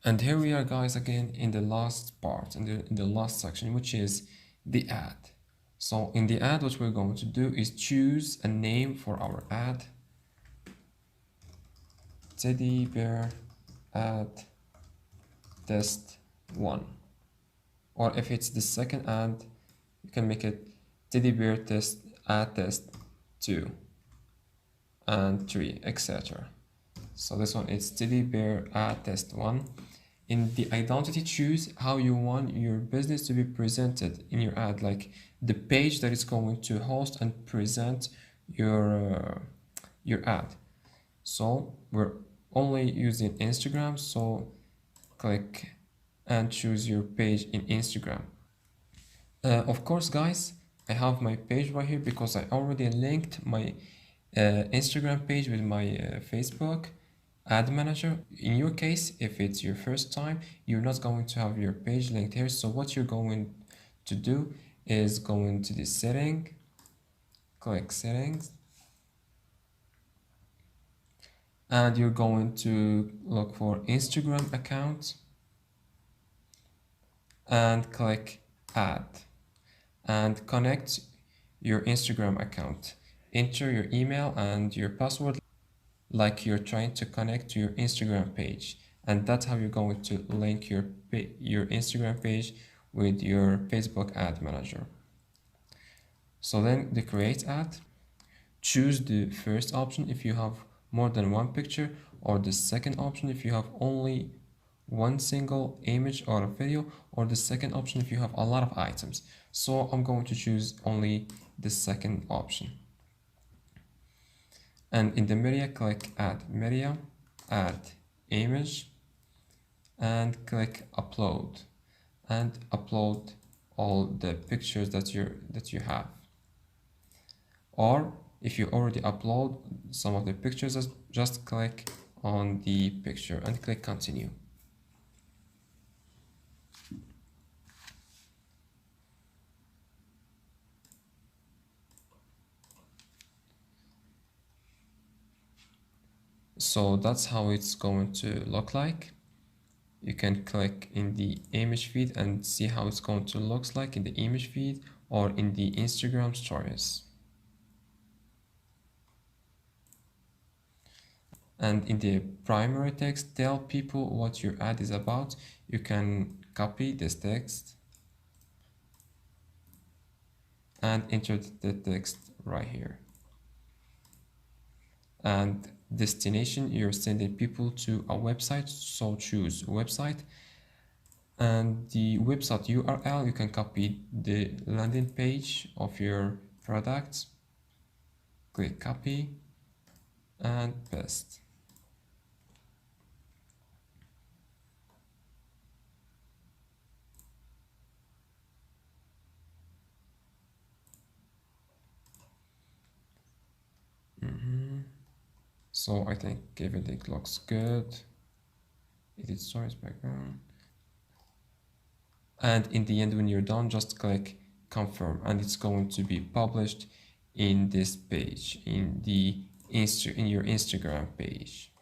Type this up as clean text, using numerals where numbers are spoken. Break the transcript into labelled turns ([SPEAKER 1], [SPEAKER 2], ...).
[SPEAKER 1] And here we are, guys, again in the last part, in the last section, which is the ad. So in the ad, what we're going to do is choose a name for our ad. Teddy bear ad test 1. Or if it's the second ad, you can make it teddy bear test ad test 2 and 3, etc. So this one is teddy bear ad test 1. In the identity, choose how you want your business to be presented in your ad, like the page that is going to host and present your ad. So we're only using Instagram, so click and choose your page in Instagram. Of course, guys, I have my page right here because I already linked my Instagram page with my Facebook ad manager. In your case, if it's your first time, you're not going to have your page linked here. So what you're going to do is go into the setting, click settings, and you're going to look for Instagram account and click add and connect your Instagram account. Enter your email and your password like you're trying to connect to your Instagram page, and that's how you're going to link your Instagram page with your Facebook ad manager. So then the create ad, choose the first option if you have more than one picture, or the second option if you have only one single image or a video, or the second option if you have a lot of items. So I'm going to choose only the second option. And in the media, click add media, add image, and click upload, and upload all the pictures that you have. Or if you already upload some of the pictures, just click on the picture and click continue. So that's how it's going to look like. You can click in the image feed and see how it's going to look like in the image feed or in the Instagram stories. And in the primary text, tell people what your ad is about. You can copy this text and enter the text right here. And destination, you're sending people to a website, so choose website. And the website URL, you can copy the landing page of your product, click copy and paste. So I think everything looks good. Edit stories background. And in the end, when you're done, just click confirm, and it's going to be published in this page, in your Instagram page.